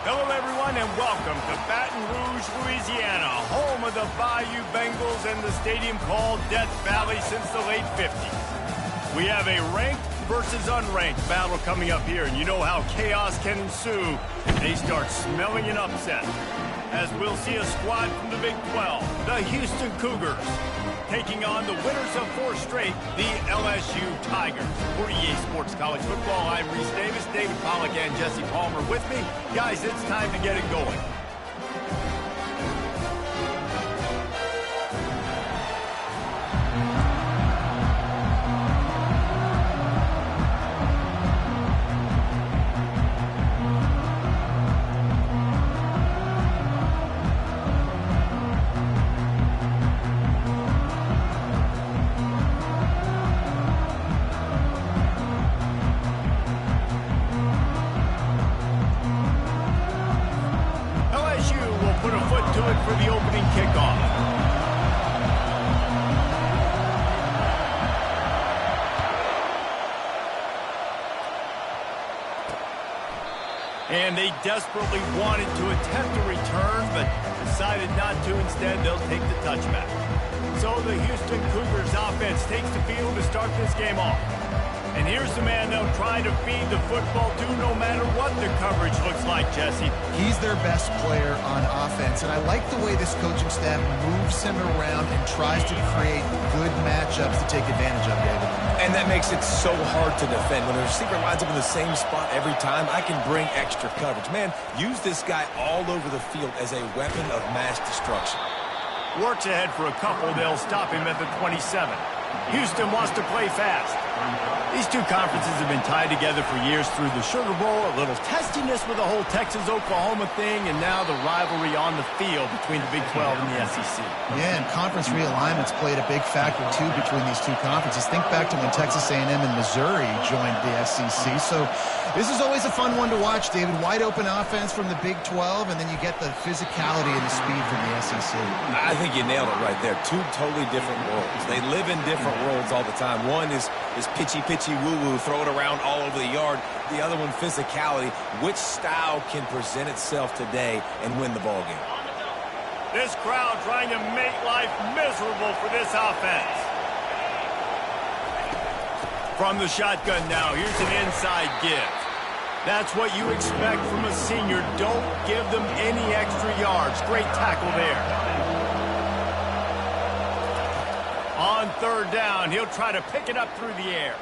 Hello, everyone, and welcome to Baton Rouge, Louisiana, home of the Bayou Bengals and the stadium called Death Valley since the late 50s. We have a ranked versus unranked battle coming up here, and you know how chaos can ensue if they start smelling an upset. As we'll see a squad from the Big 12, the Houston Cougars, taking on the winners of 4 straight, the LSU Tigers. For EA Sports College Football, I'm Reese Davis, David Pollack, and Jesse Palmer with me. Guys, it's time to get it going. For the opening kickoff. And they desperately wanted to attempt a return, but decided not to. Instead, they'll take the touchback. So the Houston Cougars offense takes the field to start this game off. And here's the man they'll try to feed the football to no matter what the coverage looks like, Jesse. He's their best player on offense, and I like the way this coaching staff moves him around and tries to create good matchups to take advantage of, David. And that makes it so hard to defend. When a receiver lines up in the same spot every time, I can bring extra coverage. Man, use this guy all over the field as a weapon of mass destruction. Works ahead for a couple. They'll stop him at the 27. Houston wants to play fast. These two conferences have been tied together for years through the Sugar Bowl, a little testiness with the whole Texas-Oklahoma thing, and now the rivalry on the field between the Big 12 and the SEC. Yeah, and conference realignments played a big factor, too, between these two conferences. Think back to when Texas A&M and Missouri joined the SEC. So this is always a fun one to watch, David. Wide open offense from the Big 12, and then you get the physicality and the speed from the SEC. I think you nailed it right there. Two totally different worlds. They live in different worlds all the time. One is pitchy woo-woo, throw it around all over the yard. The other one, physicality. Which style can present itself today and win the ball game? This crowd trying to make life miserable for this offense. From the shotgun now, here's an inside give. That's what you expect from a senior. Don't give them any extra yards. Great tackle there. On third down, he'll try to pick it up through the air.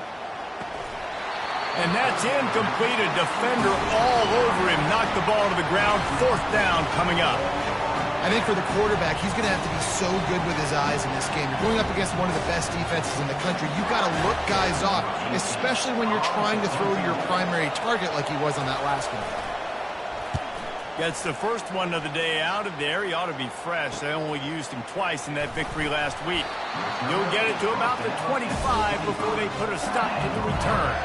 And that's incomplete. A defender all over him. Knocked the ball to the ground. 4th down coming up. I think for the quarterback, he's going to have to be so good with his eyes in this game. You're going up against one of the best defenses in the country. You've got to look guys off, especially when you're trying to throw to your primary target like he was on that last one. Gets the first one of the day out of there. He ought to be fresh. They only used him twice in that victory last week. He'll get it to about the 25 before they put a stop to the return.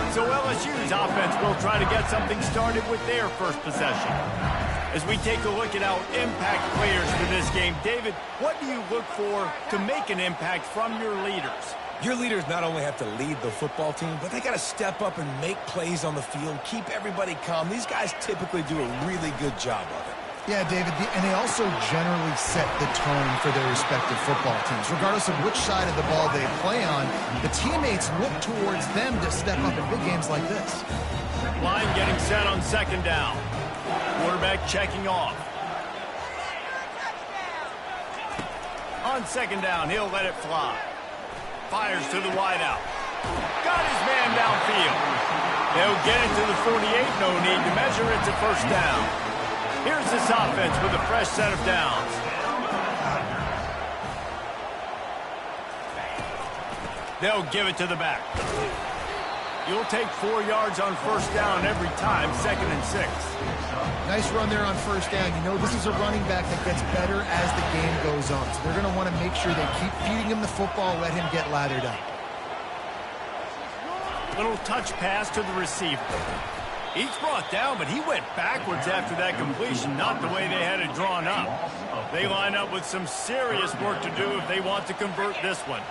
So LSU's offense will try to get something started with their first possession. As we take a look at our impact players for this game, David, what do you look for to make an impact from your leaders? Your leaders not only have to lead the football team, but they got to step up and make plays on the field, keep everybody calm. These guys typically do a really good job of it. Yeah, David, and they also generally set the tone for their respective football teams. Regardless of which side of the ball they play on, the teammates look towards them to step up in big games like this. Line getting set on 2nd down. Quarterback checking off. On 2nd down, he'll let it fly. Fires to the wideout. Got his man downfield. They'll get it to the 48. No need to measure. It's a 1st down. Here's this offense with a fresh set of downs. They'll give it to the back. You'll take 4 yards on 1st down every time, 2nd and 6. Nice run there on 1st down. You know, this is a running back that gets better as the game goes on. So they're going to want to make sure they keep feeding him the football, let him get lathered up. Little touch pass to the receiver. He's brought down, but he went backwards after that completion, not the way they had it drawn up. They line up with some serious work to do if they want to convert this one.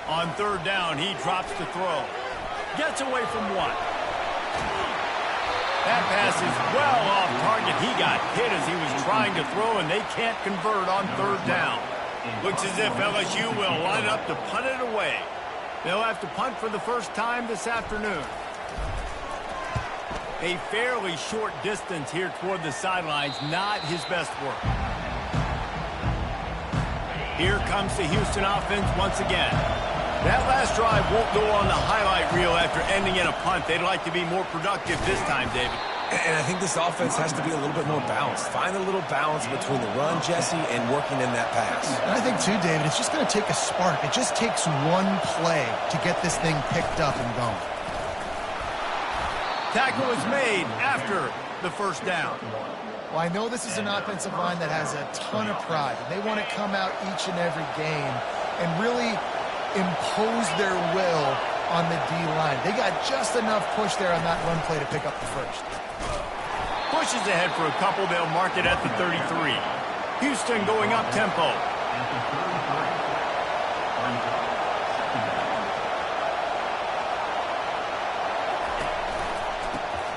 On 3rd down, he drops to throw. Gets away from one. That pass is well off target. He got hit as he was trying to throw, and they can't convert on third down. Looks as if LSU will line up to punt it away. They'll have to punt for the first time this afternoon. A fairly short distance here toward the sidelines, not his best work. Here comes the Houston offense once again. That last drive won't go on the highlight reel after ending in a punt. They'd like to be more productive this time, David. And I think this offense has to be a little bit more balanced. Find a little balance between the run, Jesse, and working in that pass. And I think, too, David, it's just going to take a spark. It just takes one play to get this thing picked up and going. Tackle is made after the first down. Well, I know this is an offensive line that has a ton of pride. They want to come out each and every game and really impose their will on the D-line. They got just enough push there on that run play to pick up the first. Pushes ahead for a couple. They'll mark it at the 33. Houston going up tempo.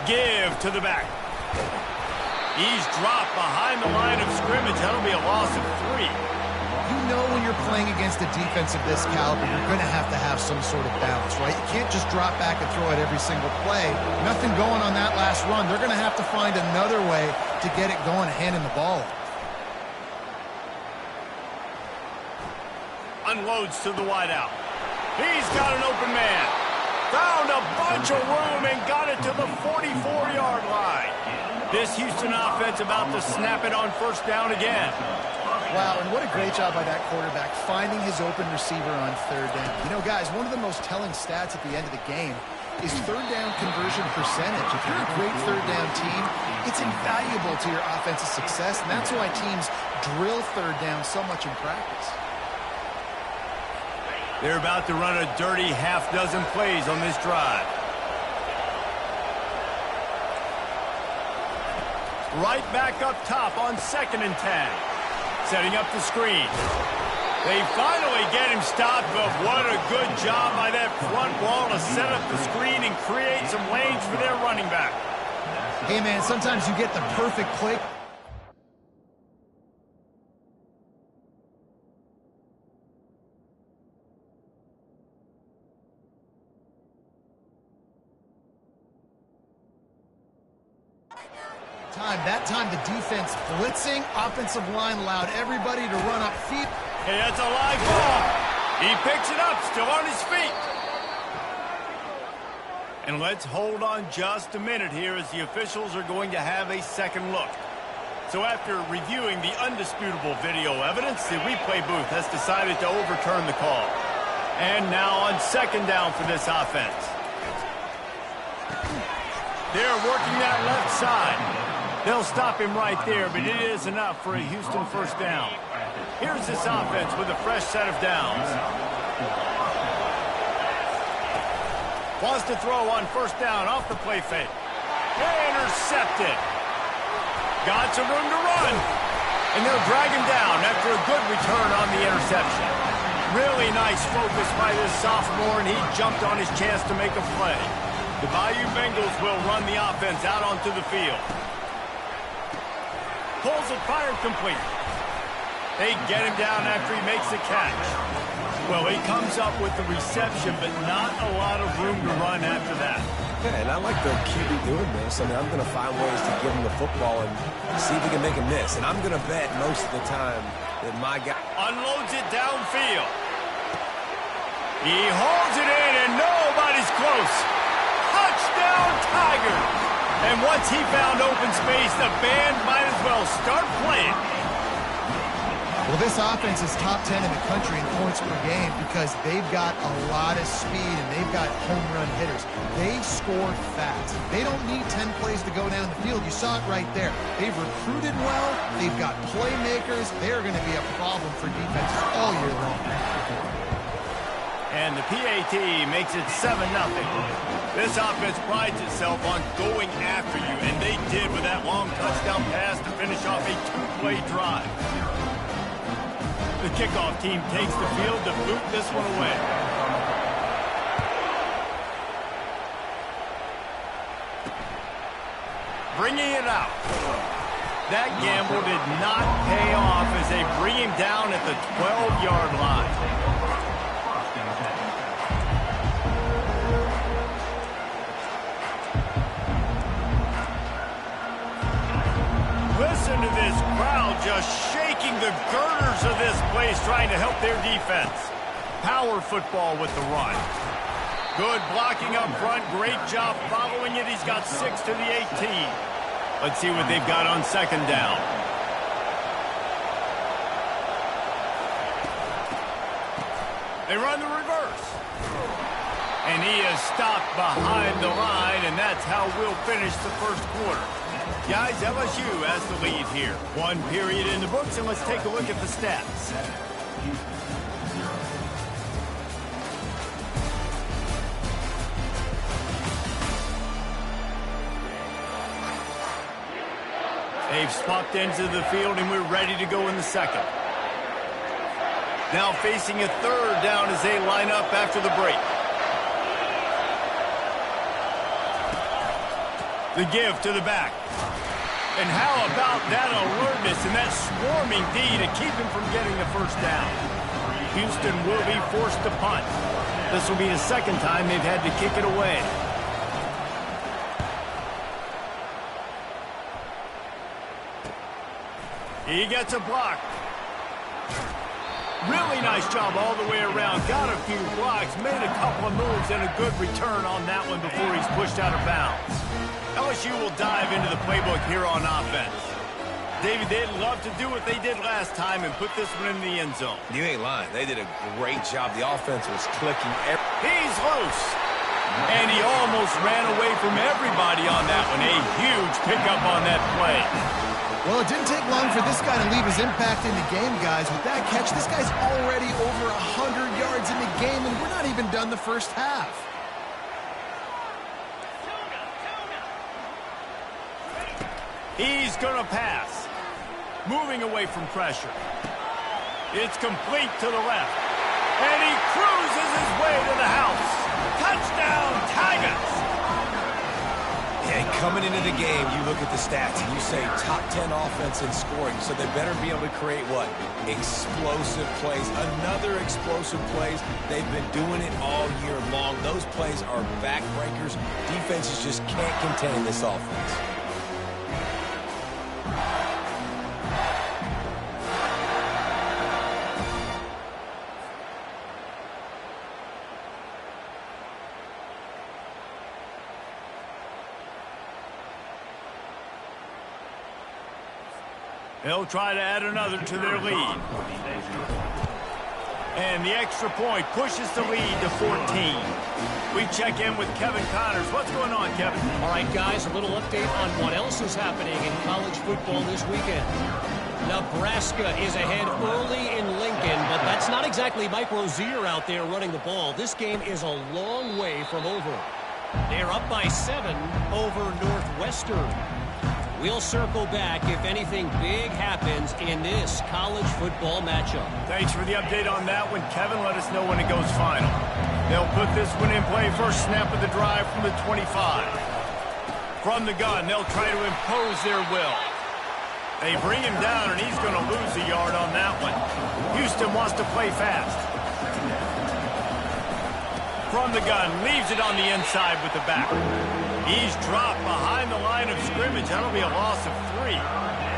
Give to the back. He's dropped behind the line of scrimmage. That'll be a loss of 3. You know when you're playing against a defense of this caliber, you're going to have some sort of balance, right? You can't just drop back and throw it every single play. Nothing going on that last run. They're going to have to find another way to get it going, handing the ball off. Unloads to the wideout. He's got an open man. Found a bunch of room and got it to the 44-yard line. This Houston offense about to snap it on first down again. Wow, and what a great job by that quarterback, finding his open receiver on third down. You know, guys, one of the most telling stats at the end of the game is third down conversion percentage. If you're a great third down team, it's invaluable to your offensive success, and that's why teams drill third down so much in practice. They're about to run a dirty half-dozen plays on this drive. Right back up top on 2nd and 10. Setting up the screen. They finally get him stopped, but what a good job by that front wall to set up the screen and create some lanes for their running back. Hey, man, sometimes you get the perfect play. That time the defense blitzing, offensive line allowed everybody to run up feet. Hey, that's a live ball. He picks it up, still on his feet. And let's hold on just a minute here as the officials are going to have a second look. So after reviewing the undisputable video evidence, the replay booth has decided to overturn the call. And now on 2nd down for this offense. They're working that left side. They'll stop him right there, but it is enough for a Houston first down. Here's this offense with a fresh set of downs. Wants to throw on first down off the play fake. Intercepted. Got some room to run. And they'll drag him down after a good return on the interception. Really nice focus by this sophomore, and he jumped on his chance to make a play. The Bayou Bengals will run the offense out onto the field. Pulls it, fired complete. They get him down after he makes the catch. Well, he comes up with the reception, but not a lot of room to run after that. Yeah, and I like the QB doing this. I mean, I'm going to find ways to give him the football and see if he can make a miss. And I'm going to bet most of the time that my guy unloads it downfield. He holds it in, and nobody's close. Touchdown, Tigers! And once he found open space, the band might as well start playing. Well, this offense is top 10 in the country in points per game because they've got a lot of speed and they've got home run hitters. They score fast. They don't need 10 plays to go down the field. You saw it right there. They've recruited well. They've got playmakers. They're going to be a problem for defenses all year long. And the PAT makes it 7-0. This offense prides itself on going after you, and they did with that long touchdown pass to finish off a 2-play drive. The kickoff team takes the field to boot this one away. bringing it out. That gamble did not pay off as they bring him down at the 12-yard line. Listen to this crowd just shaking the girders of this place, trying to help their defense. Power football with the run. Good blocking up front. Great job following it. He's got 6 to the 18. Let's see what they've got on second down. They run the reverse. And he is stopped behind the line, and that's how we'll finish the first quarter. Guys, LSU has the lead here. One period in the books, and let's take a look at the stats. They've swapped into the field, and we're ready to go in the second. Now facing a third down as they line up after the break. The give to the back. And how about that alertness and that swarming D to keep him from getting the first down? Houston will be forced to punt. This will be the second time they've had to kick it away. He gets a block. Really nice job all the way around. Got a few blocks, made a couple of moves, and a good return on that one before he's pushed out of bounds. LSU will dive into the playbook here on offense. David, they'd love to do what they did last time and put this one in the end zone. You ain't lying. They did a great job. The offense was clicking. He's loose. And he almost ran away from everybody on that one. A huge pickup on that play. Well, it didn't take long for this guy to leave his impact in the game, guys. With that catch, this guy's already over 100 yards in the game, and we're not even done the first half. He's going to pass. Moving away from pressure. It's complete to the left. And he cruises his way to the house. Touchdown, Tigers! And coming into the game, you look at the stats and you say top 10 offense in scoring, so they better be able to create what? Explosive plays. Another explosive plays. They've been doing it all year long. Those plays are backbreakers. Defenses just can't contain this offense. They'll try to add another to their lead. And the extra point pushes the lead to 14. We check in with Kevin Connors. What's going on, Kevin? All right, guys, a little update on what else is happening in college football this weekend. Nebraska is ahead early in Lincoln, but that's not exactly Mike Rozier out there running the ball. This game is a long way from over. They're up by 7 over Northwestern. We'll circle back if anything big happens in this college football matchup. Thanks for the update on that one, Kevin. Let us know when it goes final. They'll put this one in play. First snap of the drive from the 25. From the gun, they'll try to impose their will. They bring him down, and he's going to lose a yard on that one. Houston wants to play fast. From the gun, leaves it on the inside with the back. He's dropped behind the line of scrimmage. That'll be a loss of 3.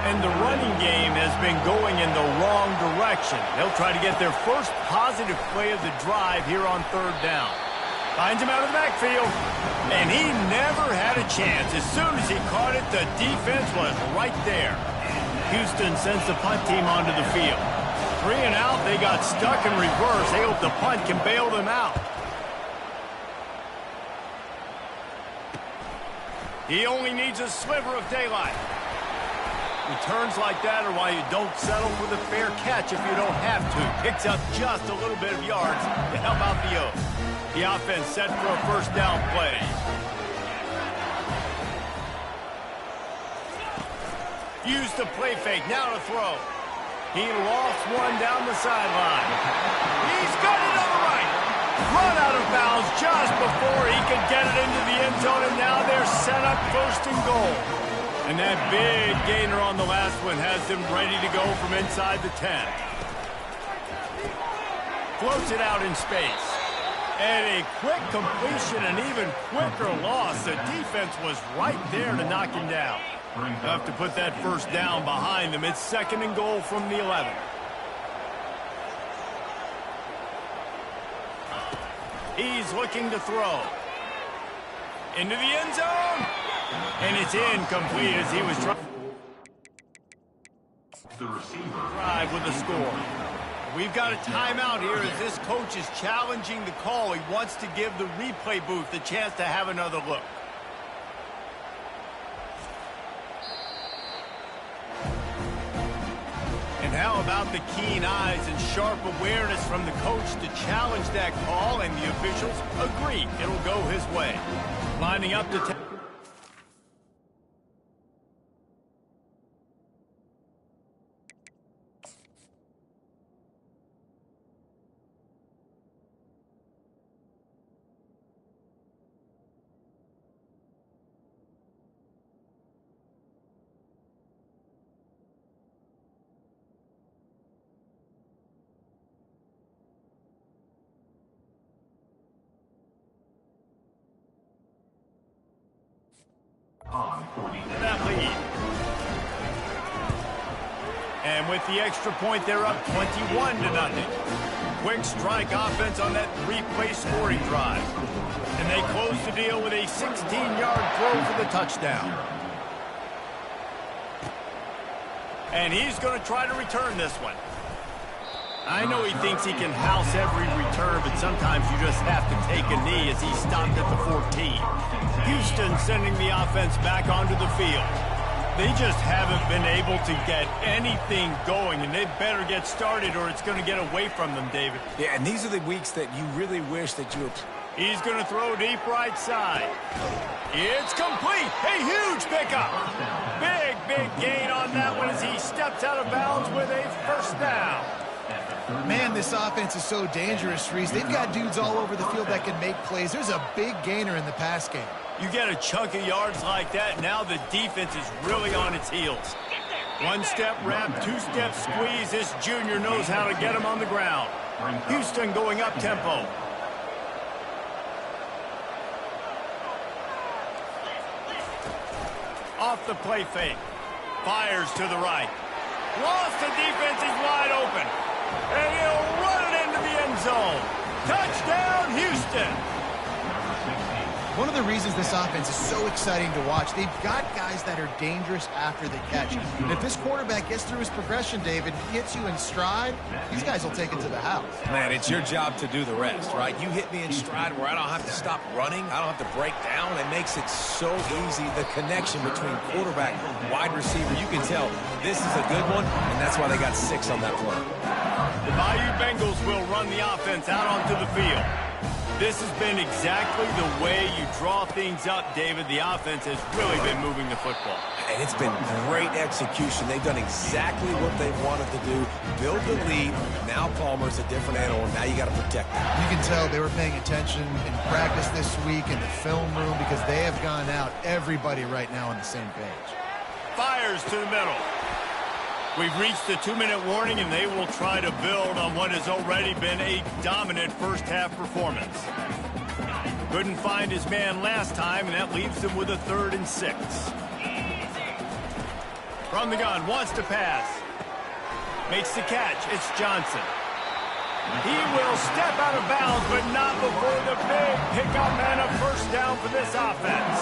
And the running game has been going in the wrong direction. They'll try to get their first positive play of the drive here on third down. Finds him out of the backfield. And he never had a chance. As soon as he caught it, the defense was right there. Houston sends the punt team onto the field. 3 and out. They got stuck in reverse. They hope the punt can bail them out. He only needs a sliver of daylight. Returns like that are why you don't settle for the fair catch if you don't have to. Picks up just a little bit of yards to help out the Oaks. The offense set for a first down play. Use the play fake. Now to throw. He lost one down the sideline. He's got it on the right. Run out of bounds just before he could get it into the end zone, and now they're set up first and goal. And that big gainer on the last one has them ready to go from inside the 10. Floats it out in space. And a quick completion, an even quicker loss. The defense was right there to knock him down. Have to put that first down behind them. It's 2nd and goal from the 11. He's looking to throw. Into the end zone. And it's incomplete as he was trying to drive with the score. We've got a timeout here as this coach is challenging the call. He wants to give the replay booth the chance to have another look. And how about the keen eyes and sharp awareness from the coach to challenge that call, and the officials agree it'll go his way. Lining up to that lead. And with the extra point, they're up 21-0. Quick strike offense on that 3-play scoring drive. And they close the deal with a 16-yard throw for the touchdown. And he's going to try to return this one. I know he thinks he can house every return, but sometimes you just have to take a knee as he stopped at the 14. Houston sending the offense back onto the field. They just haven't been able to get anything going, and they better get started or it's going to get away from them, David. Yeah, and these are the weeks that you really wish that you were... He's going to throw deep right side. It's complete. A huge pickup. Big gain on that one as he steps out of bounds with a first down. Man, this offense is so dangerous, Reese. They've got dudes all over the field that can make plays. There's a big gainer in the pass game. You get a chunk of yards like that, now the defense is really on its heels. One-step wrap, two-step squeeze. This junior knows how to get him on the ground. Houston going up-tempo. Off the play fake. Fires to the right. Lost, the defense is wide open. And he'll run it into the end zone. Touchdown, Houston. One of the reasons this offense is so exciting to watch, they've got guys that are dangerous after the catch. And if this quarterback gets through his progression, David, hits you in stride, these guys will take it to the house. Man, it's your job to do the rest, right? You hit me in stride where I don't have to stop running. I don't have to break down. It makes it so easy. The connection between quarterback and wide receiver, you can tell this is a good one, and that's why they got 6 on that play. The Bayou Bengals will run the offense out onto the field. This has been exactly the way you draw things up, David. The offense has really been moving the football. And it's been great execution. They've done exactly what they've wanted to do. Build the lead. Now Palmer's a different animal. Now you got to protect him. You can tell they were paying attention in practice this week in the film room because they have gone out, everybody right now on the same page. Fires to the middle. We've reached the 2-minute warning, and they will try to build on what has already been a dominant first-half performance. Couldn't find his man last time, and that leaves him with a 3rd and 6. From the gun, wants to pass. Makes the catch. It's Johnson. He will step out of bounds, but not before the big pickup and a first down for this offense.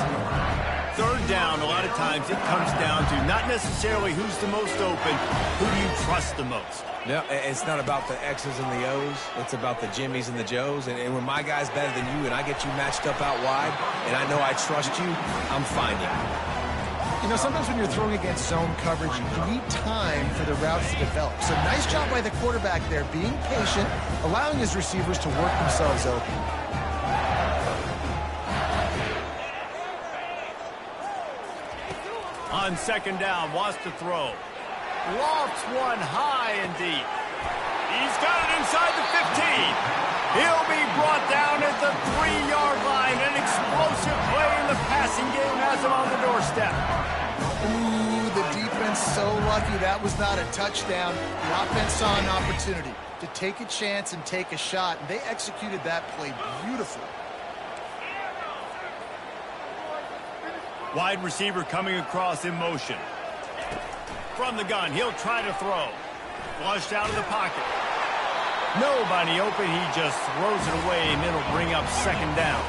3rd down, a lot of times it comes down to not necessarily who's the most open, who do you trust the most? No, it's not about the X's and the O's. It's about the Jimmys and the Joes. And when my guy's better than you and I get you matched up out wide and I know I trust you, I'm finding you. You know, sometimes when you're throwing against zone coverage, you need time for the routes to develop. So nice job by the quarterback there, being patient, allowing his receivers to work themselves open. On 2nd down, wants to throw. Lofts one high and deep. He's got it inside the 15. He'll be brought down at the 3-yard line. An explosive play in the passing game has him on the doorstep. Ooh, the defense so lucky that was not a touchdown. The offense saw an opportunity to take a chance and take a shot, and they executed that play beautifully. Wide receiver coming across in motion. From the gun, he'll try to throw. Flushed out of the pocket. Nobody open, he just throws it away, and it'll bring up second down.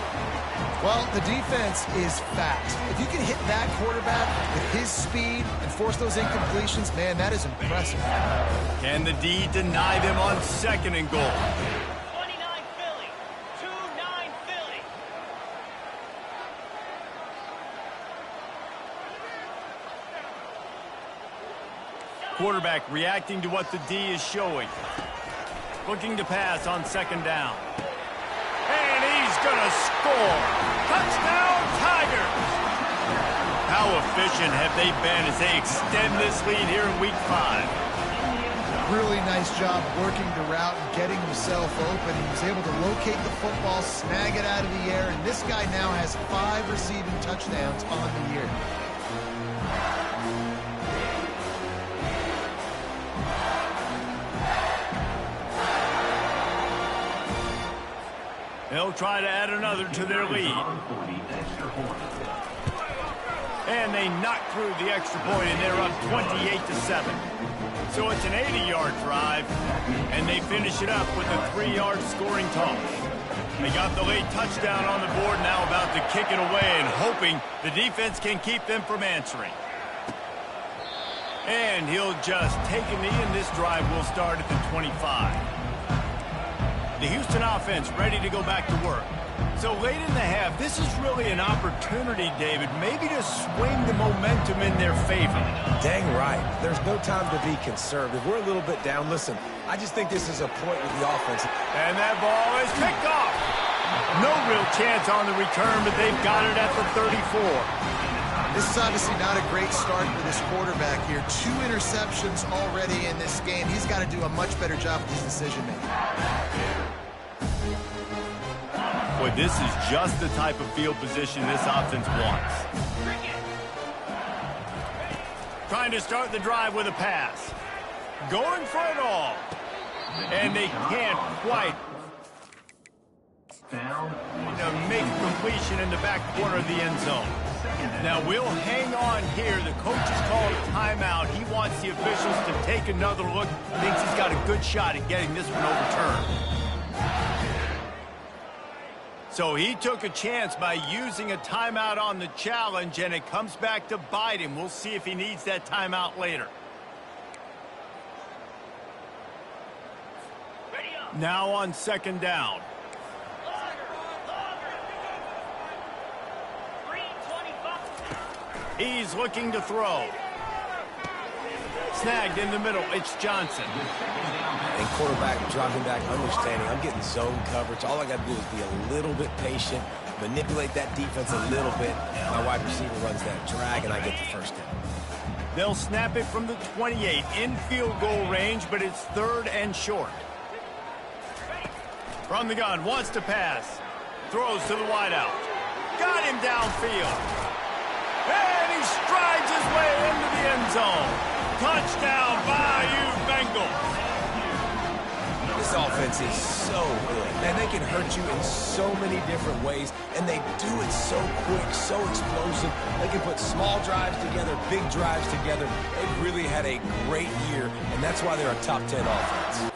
Well, the defense is fast. If you can hit that quarterback with his speed and force those incompletions, man, that is impressive. Can the D deny them on second and goal? 29 Philly. 2-9 Philly. Quarterback reacting to what the D is showing. Looking to pass on second down. And he's going to score. Touchdown, Tigers! How efficient have they been as they extend this lead here in Week 5? Really nice job working the route and getting himself open. He was able to locate the football, snag it out of the air, and this guy now has 5 receiving touchdowns on the year. They'll try to add another to their lead. And they knock through the extra point, and they're up 28-7. So it's an 80-yard drive, and they finish it up with a 3-yard scoring toss. They got the late touchdown on the board, now about to kick it away and hoping the defense can keep them from answering. And he'll just take a knee, and this drive will start at the 25. The Houston offense ready to go back to work. So late in the half, this is really an opportunity, David, maybe to swing the momentum in their favor. Dang right. There's no time to be conservative. We're a little bit down. Listen, I just think this is a point with the offense. And that ball is picked off. No real chance on the return, but they've got it at the 34. This is obviously not a great start for this quarterback here. 2 interceptions already in this game. He's got to do a much better job with his decision-making. Boy, this is just the type of field position this offense wants. Trying to start the drive with a pass. Going for it all. And they can't quite make a completion in the back corner of the end zone. Now, we'll hang on here. The coach has called a timeout. He wants the officials to take another look. Thinks he's got a good shot at getting this one overturned. So he took a chance by using a timeout on the challenge, and it comes back to bite him. We'll see if he needs that timeout later. Now on second down. He's looking to throw. Snagged in the middle. It's Johnson. And quarterback dropping back, understanding I'm getting zone coverage. All I got to do is be a little bit patient, manipulate that defense a little bit. My wide receiver runs that drag, and I get the first down. They'll snap it from the 28 in field goal range, but it's 3rd and short. From the gun, wants to pass. Throws to the wideout. Got him downfield. And he strides his way into the end zone. Touchdown, Bayou Bengals. This offense is so good, and they can hurt you in so many different ways, and they do it so quick, so explosive. They can put small drives together, big drives together. They've really had a great year, and that's why they're a top 10 offense.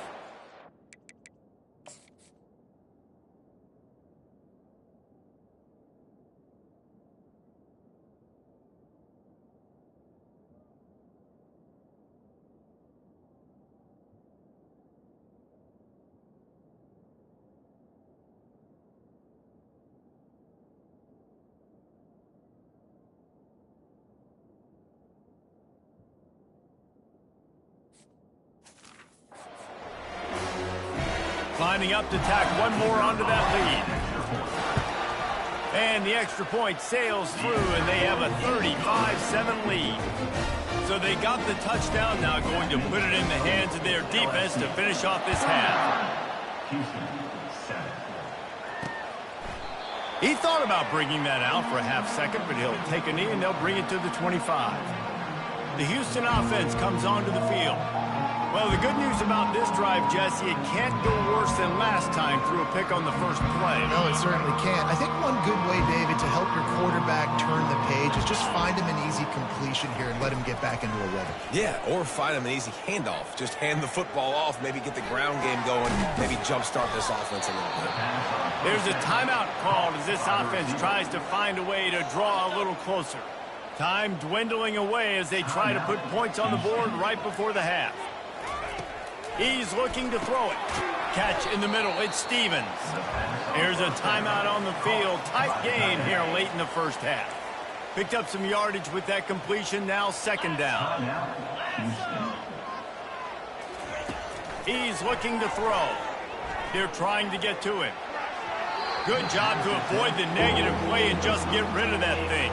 Lining up to tack one more onto that lead. And the extra point sails through, and they have a 35-7 lead. So they got the touchdown, now going to put it in the hands of their defense to finish off this half. He thought about bringing that out for a half second, but he'll take a knee and they'll bring it to the 25. The Houston offense comes onto the field. Well, the good news about this drive, Jesse, it can't go worse than last time through a pick on the first play. No, it certainly can't. I think one good way, David, to help your quarterback turn the page is just find him an easy completion here and let him get back into a rhythm. Yeah, or find him an easy handoff. Just hand the football off, maybe get the ground game going, maybe jumpstart this offense a little bit. There's a timeout called as this offense tries to find a way to draw a little closer. Time dwindling away as they try to put points on the board right before the half. He's looking to throw it. Catch in the middle. It's Stevens. Here's a timeout on the field. Tight game here late in the first half. Picked up some yardage with that completion. Now second down. He's looking to throw. They're trying to get to him. Good job to avoid the negative play and just get rid of that thing.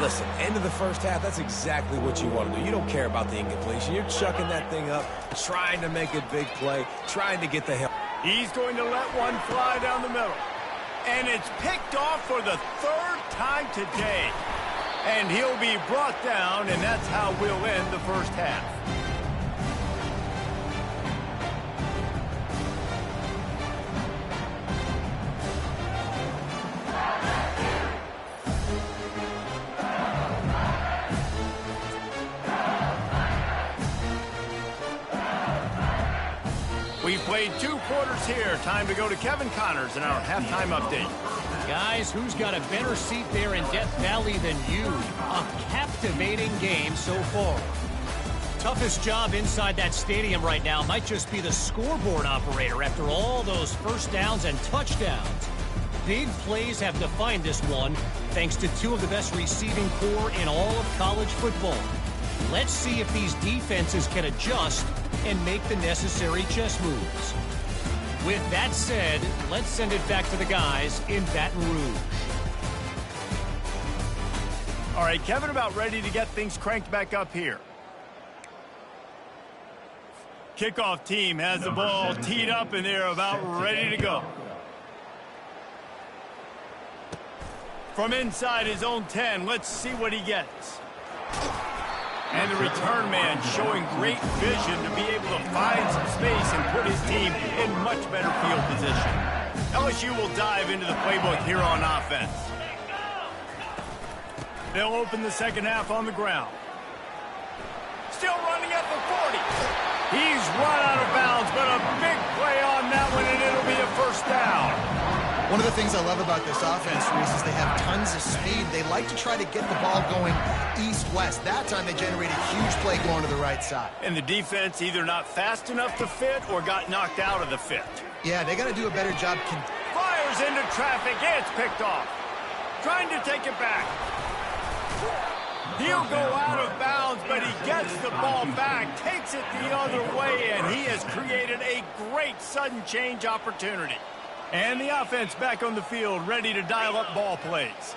Listen, end of the first half, that's exactly what you want to do. You don't care about the incompletion. You're chucking that thing up, trying to make a big play, trying to get the help. He's going to let one fly down the middle. And it's picked off for the third time today. And he'll be brought down, and that's how we'll end the first half. We played 2 quarters here. Time to go to Kevin Connors in our halftime update. Guys, who's got a better seat there in Death Valley than you? A captivating game so far. Toughest job inside that stadium right now might just be the scoreboard operator after all those first downs and touchdowns. Big plays have defined this one, thanks to 2 of the best receiving corps in all of college football. Let's see if these defenses can adjust and make the necessary chess moves. With that said, let's send it back to the guys in Baton Rouge. All right, Kevin about ready to get things cranked back up here. Kickoff team has the ball teed up and they're about ready to go. From inside his own 10, let's see what he gets. And the return man showing great vision to be able to find some space and put his team in much better field position. LSU will dive into the playbook here on offense. They'll open the second half on the ground. Still running at the 40. He's run out of bounds, but a big play on that one, and it'll be a first down. One of the things I love about this offense, Reese, is they have tons of speed. They like to try to get the ball going east-west. That time they generate a huge play going to the right side. And the defense either not fast enough to fit or got knocked out of the fit. Yeah, they got to do a better job. Fires into traffic. It's picked off. Trying to take it back. He'll go out of bounds, but he gets the ball back, takes it the other way, and he has created a great sudden change opportunity. And the offense back on the field, ready to dial up ball plays.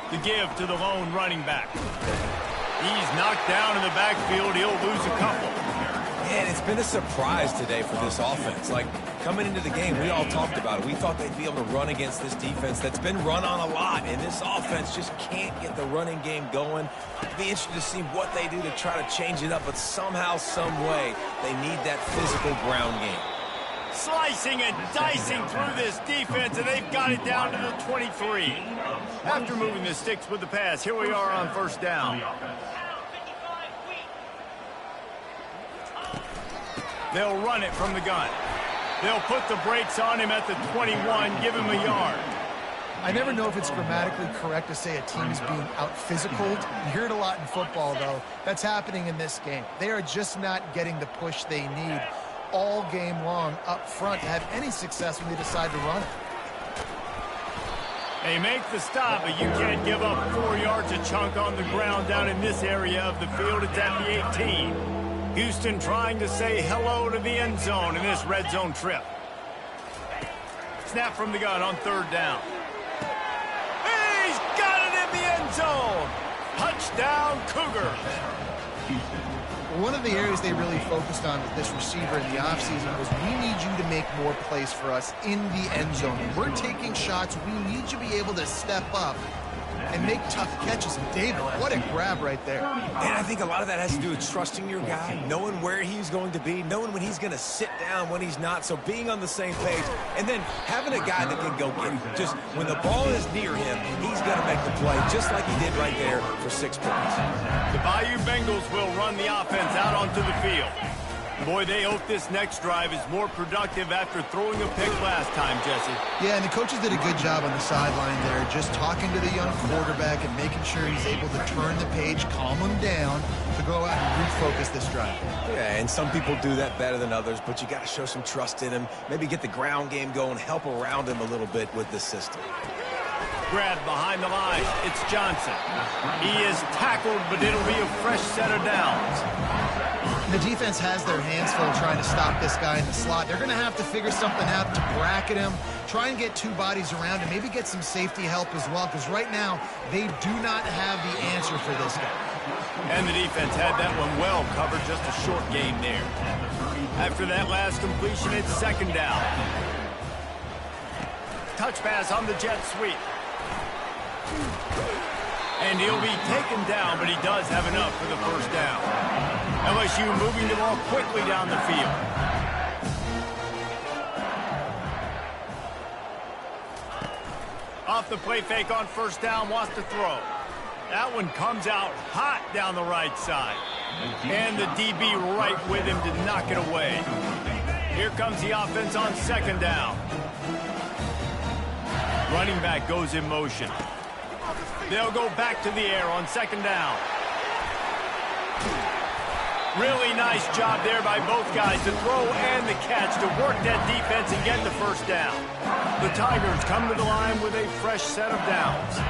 The give to the lone running back. He's knocked down in the backfield. He'll lose a couple. And it's been a surprise today for this offense. Like, coming into the game, we all talked about it. We thought they'd be able to run against this defense that's been run on a lot, and this offense just can't get the running game going. It'd be interesting to see what they do to try to change it up, but somehow, some way, they need that physical ground game. Slicing and dicing through this defense, and they've got it down to the 23. After moving the sticks with the pass, here we are on first down. They'll run it from the gun. They'll put the brakes on him at the 21, give him a yard. I never know if it's grammatically correct to say a team is being out-physicaled. You hear it a lot in football, though. That's happening in this game. They are just not getting the push they need all game long up front to have any success when they decide to run it. They make the stop, but you can't give up 4 yards a chunk on the ground down in this area of the field. It's at the 18. Houston trying to say hello to the end zone in this red zone trip. Snap from the gun on third down. He's got it in the end zone. Touchdown, Cougars. one of the areas they really focused on with this receiver in the offseason was we need you to make more plays for us in the end zone. We're taking shots. We need you to be able to step up and make tough catches. And David, what a grab right there. And I think a lot of that has to do with trusting your guy, knowing where he's going to be, knowing when he's going to sit down, when he's not. So being on the same page, and then having a guy that can go get it. Just when the ball is near him, he's going to make the play, just like he did right there for 6 points. The Bayou Bengals will run the offense out onto the field. Boy, they hope this next drive is more productive after throwing a pick last time, Jesse. Yeah, and the coaches did a good job on the sideline there, just talking to the young quarterback and making sure he's able to turn the page, calm him down, to go out and refocus this drive. Yeah, and some people do that better than others, but you got to show some trust in him, maybe get the ground game going, help around him a little bit with this system. Grab behind the line. It's Johnson. He is tackled, but it'll be a fresh set of downs. The defense has their hands full trying to stop this guy in the slot. They're going to have to figure something out to bracket him, try and get 2 bodies around him, maybe get some safety help as well, because right now they do not have the answer for this guy. And the defense had that one well covered, just a short game there. After that last completion, it's 2nd down. Touch pass on the jet sweep. And he'll be taken down, but he does have enough for the 1st down. LSU moving the ball quickly down the field. Off the play fake on 1st down, wants to throw. That one comes out hot down the right side. And the DB right with him to knock it away. Here comes the offense on 2nd down. Running back goes in motion. They'll go back to the air on 2nd down. Really nice job there by both guys to throw and the catch to work that defense and get the 1st down. The Tigers come to the line with a fresh set of downs.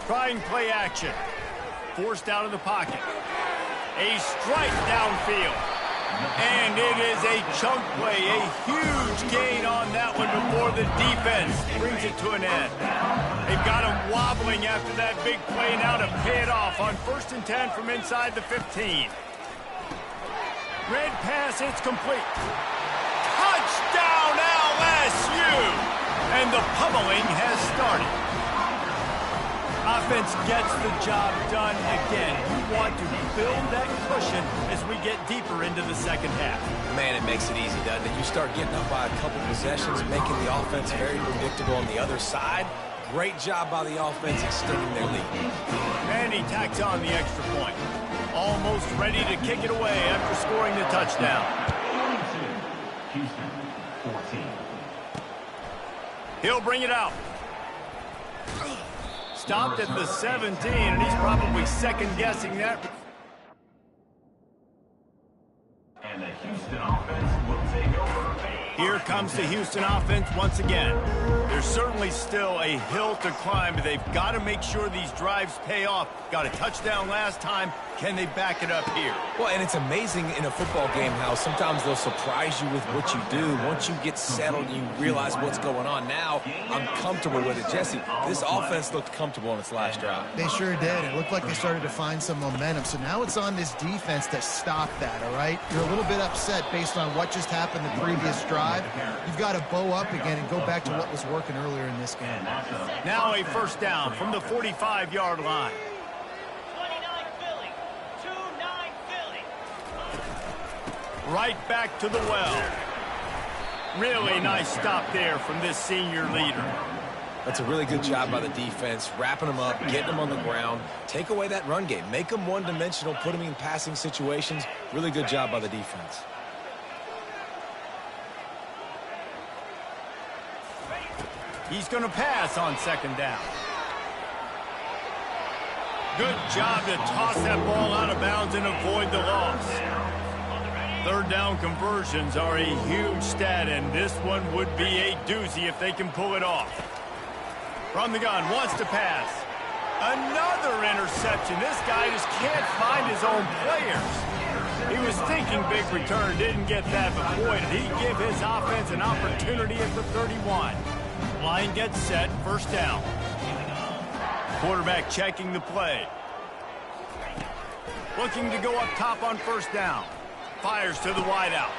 Trying play action. Forced out of the pocket. A strike downfield. And it is a chunk play, a huge gain on that one before the defense brings it to an end. They've got him wobbling after that big play now to pay it off on 1st and 10 from inside the 15. Red pass, it's complete. Touchdown LSU! And the pummeling has started. Offense gets the job done again. You want to build that cushion as we get deeper into the 2nd half. Man, it makes it easy, doesn't it? You start getting up by a couple possessions, making the offense very predictable on the other side. Great job by the offense extending their lead. And he tacks on the extra point. Almost ready to kick it away after scoring the touchdown. 22, Houston, 14. He'll bring it out. Stopped at the 17, and he's probably second-guessing that. And the Houston offense will take over. Here comes the Houston offense once again. There's certainly still a hill to climb, but they've got to make sure these drives pay off. Got a touchdown last time. Can they back it up here? Well, and it's amazing in a football game how sometimes they'll surprise you with what you do. Once you get settled and you realize what's going on, now I'm comfortable with it. Jesse, this offense looked comfortable on its last drive. They sure did. It looked like they started to find some momentum. So now it's on this defense to stop that, all right? You're a little bit upset based on what just happened the previous drive. You've got to bow up again and go back to what was working earlier in this game. Now a 1st down from the 45-yard line. 29 Philly. 2-9 Philly. Right back to the well. Really nice stop there from this senior leader. That's a really good job by the defense, wrapping them up, getting them on the ground. Take away that run game. Make them one-dimensional, put them in passing situations. Really good job by the defense. He's going to pass on 2nd down. Good job to toss that ball out of bounds and avoid the loss. 3rd down conversions are a huge stat, and this one would be a doozy if they can pull it off. From the gun, wants to pass. Another interception. This guy just can't find his own players. He was thinking big return, didn't get that, but boy, did he give his offense an opportunity at the 31. Line gets set, 1st down. Quarterback checking the play. Looking to go up top on first down. Fires to the wideout.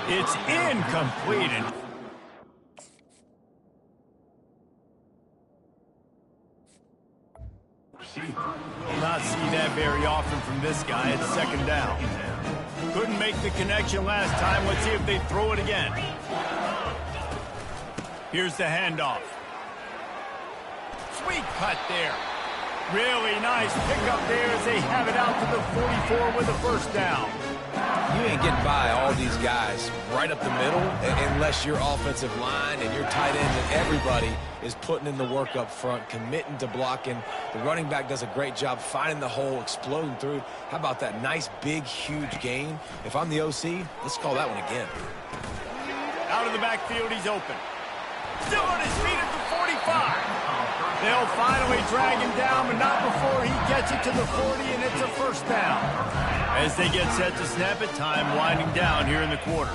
It's incomplete. Will not see that very often from this guy. It's second down. Couldn't make the connection last time. Let's see if they throw it again. Here's the handoff. Sweet cut there. Really nice pickup there as they have it out to the 44 with a first down. You ain't getting by all these guys right up the middle unless your offensive line and your tight end and everybody is putting in the work up front, committing to blocking. The running back does a great job finding the hole, exploding through. How about that nice, big, huge gain? If I'm the OC, let's call that one again. Out of the backfield, he's open. Still on his feet at the 45. They'll finally drag him down, but not before he gets it to the 40, and it's a first down. As they get set to snap it, time winding down here in the quarter.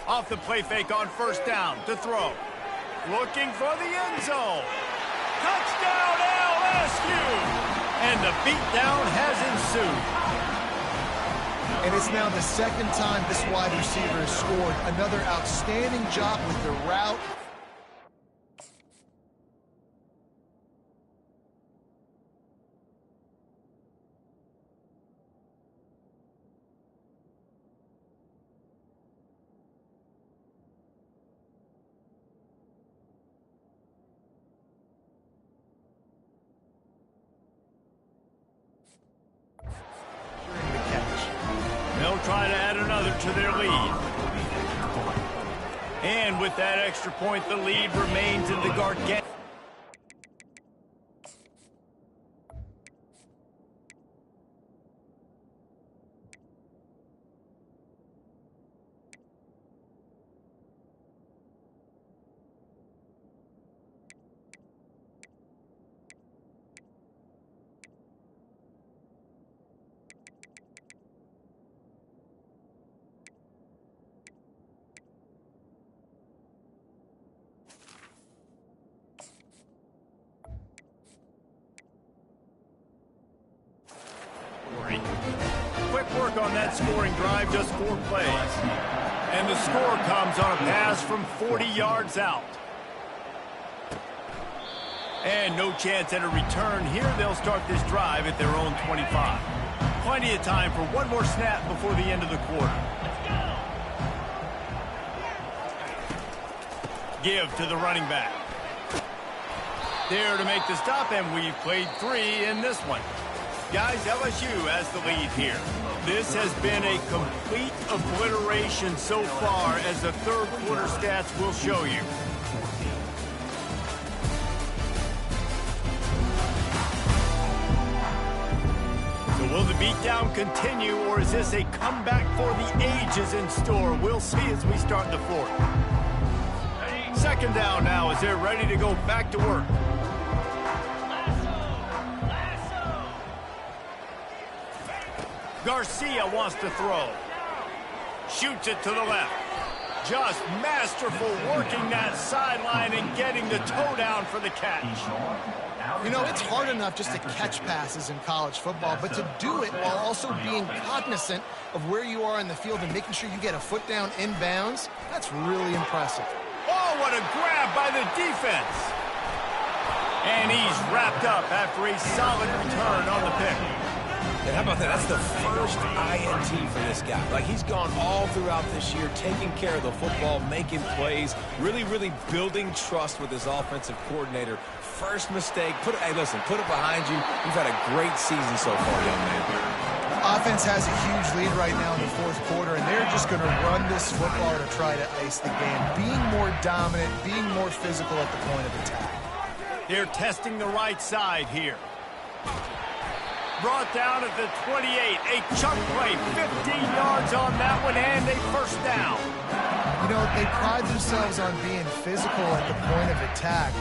Off the play fake on first down to throw. Looking for the end zone. Touchdown LSU! And the beatdown has ensued. And it's now the second time this wide receiver has scored. Another outstanding job with the route. They'll try to add another to their lead. And with that extra point, the lead remains in the Gargantuan. Quick work on that scoring drive, just 4 plays. And the score comes on a pass from 40 yards out. And no chance at a return here. They'll start this drive at their own 25. Plenty of time for one more snap before the end of the quarter. Give to the running back. There to make the stop, and we've played 3 in this one. Guys, LSU has the lead here. This has been a complete obliteration so far, as the third quarter stats will show you. So will the beatdown continue, or is this a comeback for the ages in store? We'll see as we start the fourth. Second down now as they're ready to go back to work. Garcia wants to throw. Shoots it to the left. Just masterful working that sideline and getting the toe down for the catch. You know, it's hard enough just to catch passes in college football, but to do it while also being cognizant of where you are in the field and making sure you get a foot down inbounds, that's really impressive. Oh, what a grab by the defense. And he's wrapped up after a solid return on the pick. And how about that? That's the first INT for this guy. Like, he's gone all throughout this year, taking care of the football, making plays, really building trust with his offensive coordinator. First mistake, hey, listen, put it behind you. You've had a great season so far, young man. Offense has a huge lead right now in the fourth quarter, and they're just going to run this football to try to ice the game. Being more dominant, being more physical at the point of attack. They're testing the right side here. Brought down at the 28. A chunk play, 15 yards on that one, and a first down. You know, they pride themselves on being physical at the point of attack.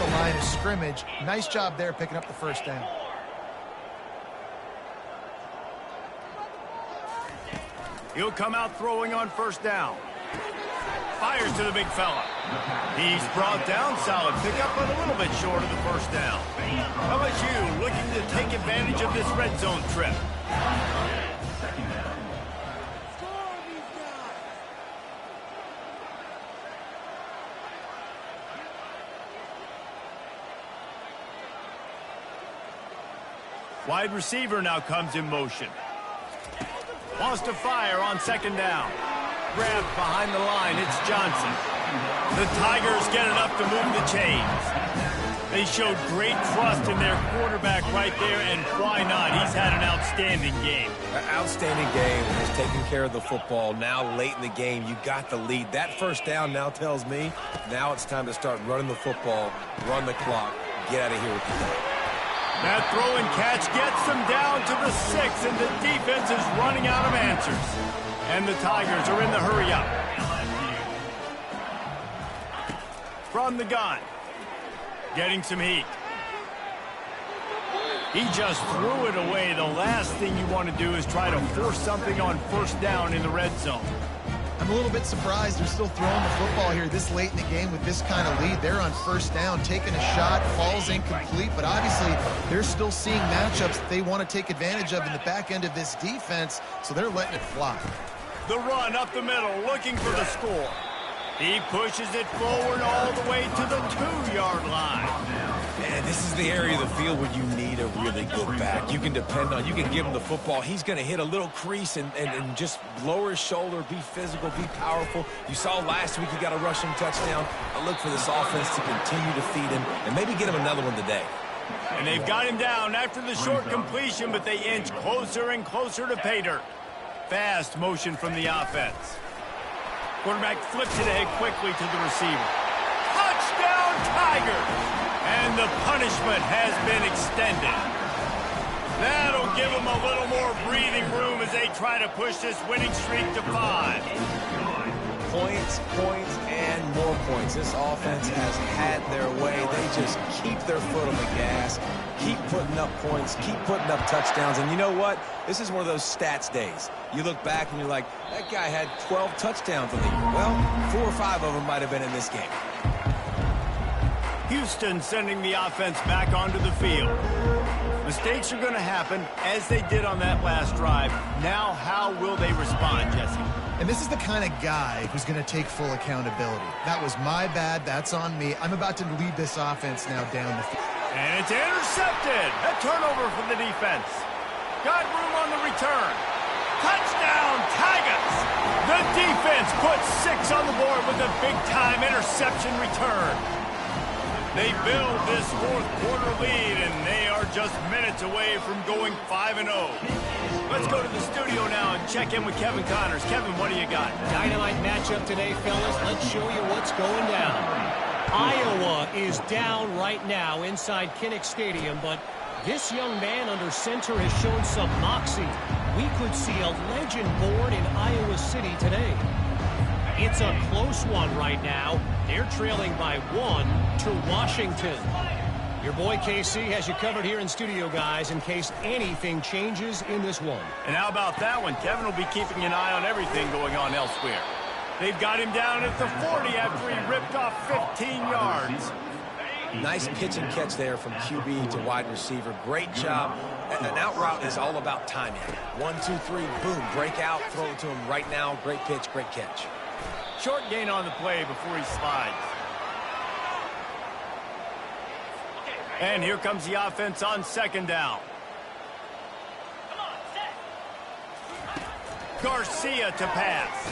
the line of scrimmage. Nice job there picking up the first down. He'll come out throwing on first down. Fires to the big fella. He's brought down, solid pickup, but a little bit short of the first down. LSU looking to take advantage of this red zone trip. Wide receiver now comes in motion. Wants to fire on second down. Grabbed behind the line, it's Johnson. The Tigers get enough to move the chains. They showed great trust in their quarterback right there, and why not? He's had an outstanding game. An outstanding game. He's taking care of the football. Now, late in the game, you got the lead. That first down now tells me now it's time to start running the football, run the clock, get out of here with the day. That throw and catch gets them down to the 6, and the defense is running out of answers. And the Tigers are in the hurry-up. From the gun. Getting some heat. He just threw it away. The last thing you want to do is try to force something on first down in the red zone. I'm a little bit surprised they're still throwing the football here this late in the game with this kind of lead. They're on first down, taking a shot, falls incomplete, but obviously they're still seeing matchups that they want to take advantage of in the back end of this defense, so they're letting it fly. The run up the middle, looking for the score. He pushes it forward all the way to the 2-yard line. Man, this is the area of the field where you need a really good back. You can depend on, you can give him the football. He's going to hit a little crease and just lower his shoulder, be physical, be powerful. You saw last week he got a rushing touchdown. I look for this offense to continue to feed him and maybe get him another one today. And they've got him down after the short completion, but they inch closer and closer to pay dirt. Fast motion from the offense. Quarterback flips it ahead quickly to the receiver. Touchdown, Tigers! And the punishment has been extended. That'll give them a little more breathing room as they try to push this winning streak to 5. Points, points, and more points. This offense has had their way. They just keep their foot on the gas, keep putting up points, keep putting up touchdowns. And you know what? This is one of those stats days. You look back and you're like, that guy had 12 touchdowns on the year. Well, 4 or 5 of them might have been in this game. Houston sending the offense back onto the field. Mistakes are going to happen, as they did on that last drive. Now, how will they respond, Jesse? And this is the kind of guy who's going to take full accountability. That was my bad. That's on me. I'm about to lead this offense now down the field. And it's intercepted. A turnover for the defense. Got room on the return. Touchdown, Tigers! The defense puts 6 on the board with a big-time interception return. They build this fourth-quarter lead, and they are just minutes away from going 5-0. Let's go to the studio now and check in with Kevin Connors. Kevin, what do you got? Dynamite matchup today, fellas. Let's show you what's going down. Iowa is down right now inside Kinnick Stadium, but this young man under center has shown some moxie. We could see a legend born in Iowa City today. It's a close one right now. They're trailing by 1 to Washington. Your boy KC has you covered here in studio, guys, in case anything changes in this one. And how about that one? Kevin will be keeping an eye on everything going on elsewhere. They've got him down at the 40 after he ripped off 15 yards. Nice pitch and catch there from QB to wide receiver. Great job. An out route is all about timing. 1, 2, 3, boom, break out, throw it to him right now. Great pitch, great catch. Short gain on the play before he slides. And here comes the offense on second down. Garcia to pass.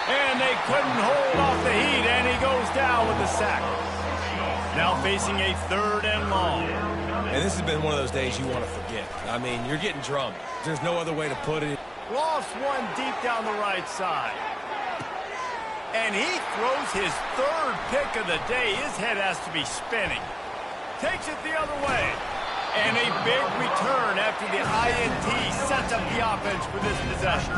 And they couldn't hold off the heat, and he goes down with the sack. Now facing a 3rd and long. And this has been one of those days you want to forget. I mean, you're getting drummed. There's no other way to put it. Lost one deep down the right side. And he throws his 3rd pick of the day. His head has to be spinning. Takes it the other way. And a big return after the INT sets up the offense for this possession.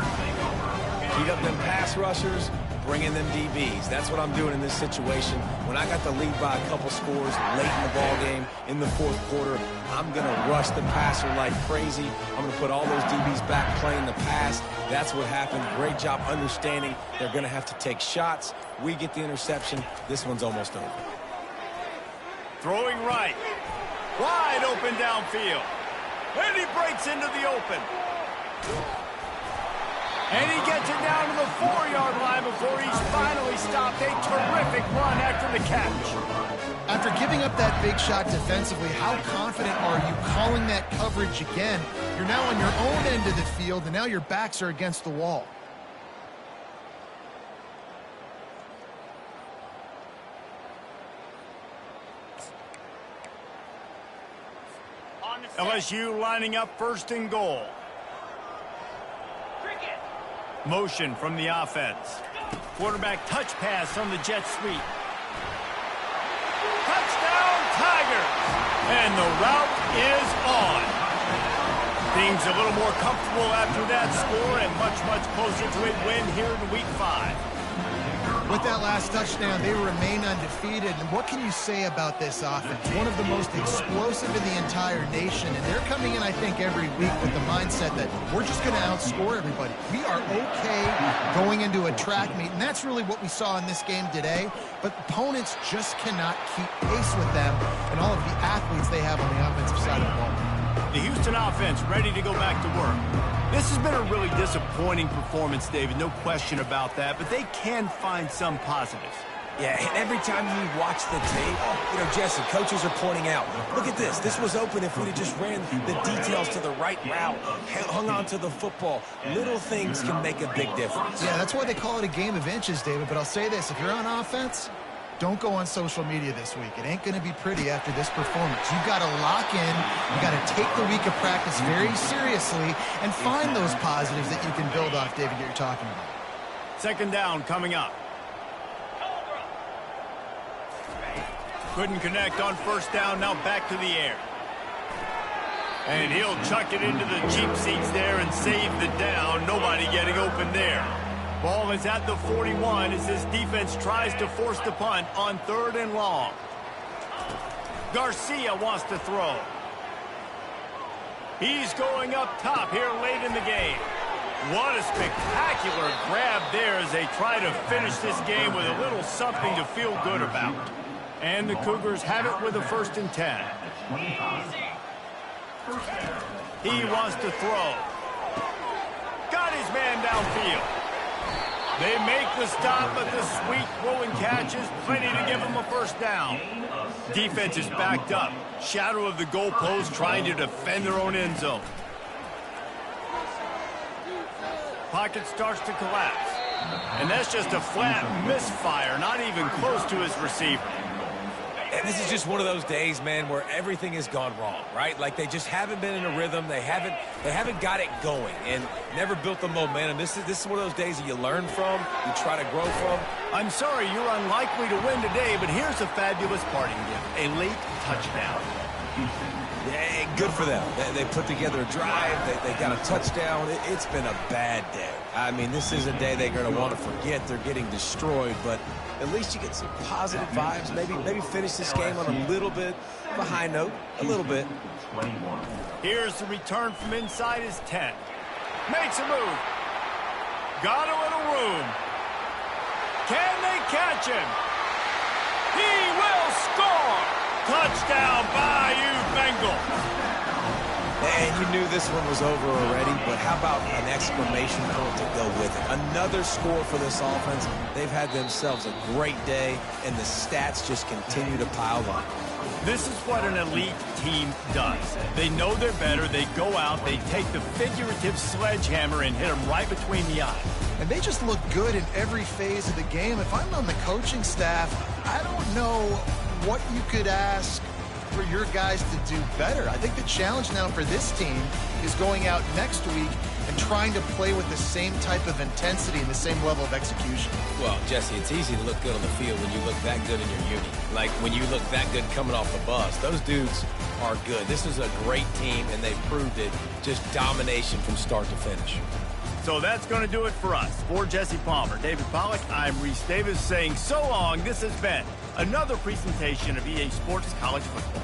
Heat up them pass rushers, bringing them DBs. That's what I'm doing in this situation. When I got the lead by a couple scores late in the ball game in the fourth quarter, I'm going to rush the passer like crazy. I'm going to put all those DBs back playing the pass. That's what happened. Great job understanding they're going to have to take shots. We get the interception. This one's almost over. Throwing right. Wide open downfield. And he breaks into the open. And he gets it down to the 4-yard line before he's finally stopped. A terrific run after the catch. After giving up that big shot defensively, how confident are you calling that coverage again? You're now on your own end of the field, and now your backs are against the wall. LSU lining up first and goal. Cricket. Motion from the offense. Quarterback touch pass on the jet sweep. Touchdown Tigers! And the route is on. Things a little more comfortable after that score and much, much closer to a win here in Week 5. With that last touchdown, they remain undefeated. And what can you say about this offense? One of the most explosive in the entire nation. And they're coming in, I think, every week with the mindset that we're just going to outscore everybody. We are okay going into a track meet. And that's really what we saw in this game today. But opponents just cannot keep pace with them and all of the athletes they have on the offensive side of the ball. The Houston offense ready to go back to work. This has been a really disappointing performance, David, no question about that, but they can find some positives. Yeah, and every time you watch the tape, you know, Jesse, coaches are pointing out, look at this. This was open if we'd have just ran the details to the right route, hung on to the football. Little things can make a big difference. Yeah, that's why they call it a game of inches, David, but I'll say this. If you're on offense, don't go on social media this week. It ain't going to be pretty after this performance. You've got to lock in. You've got to take the week of practice very seriously and find those positives that you can build off, David, that you're talking about. Second down coming up. Couldn't connect on first down. Now back to the air. And he'll chuck it into the cheap seats there and save the down. Nobody getting open there. Ball is at the 41 as his defense tries to force the punt on 3rd and long. Garcia wants to throw. He's going up top here late in the game. What a spectacular grab there as they try to finish this game with a little something to feel good about. And the Cougars have it with a 1st and 10. He wants to throw. Got his man downfield. They make the stop, but the sweet throwing catch is plenty to give them a first down. Defense is backed up. Shadow of the goalpost trying to defend their own end zone. Pocket starts to collapse. And that's just a flat misfire, not even close to his receiver. And this is just one of those days, man, where everything has gone wrong, right? Like they just haven't been in a rhythm. They haven't got it going and never built the momentum. This is one of those days that you learn from, you try to grow from. I'm sorry you're unlikely to win today, but here's a fabulous parting gift. A late touchdown. Yeah, good for them. They put together a drive. They got a touchdown. It's been a bad day. I mean, this is a day they're going to want to forget. They're getting destroyed, but at least you get some positive vibes. Maybe finish this game on a little bit of a high note, a little bit. Here's the return from inside his 10. Makes a move. Got a little room. Can they catch him? He will score! Touchdown, Bayou Bengals. And you knew this one was over already, but how about an exclamation point to go with it? Another score for this offense. They've had themselves a great day, and the stats just continue to pile up. This is what an elite team does. They know they're better. They go out, they take the figurative sledgehammer and hit them right between the eyes. And they just look good in every phase of the game. If I'm on the coaching staff, I don't know what you could ask for your guys to do better. I think the challenge now for this team is going out next week and trying to play with the same type of intensity and the same level of execution. Well, Jesse, it's easy to look good on the field when you look that good in your uni. Like when you look that good coming off the bus. Those dudes are good. This is a great team, and they proved it. Just domination from start to finish. So that's going to do it for us. For Jesse Palmer, David Pollack, I'm Reese Davis saying so long. This has been another presentation of EA Sports College Football.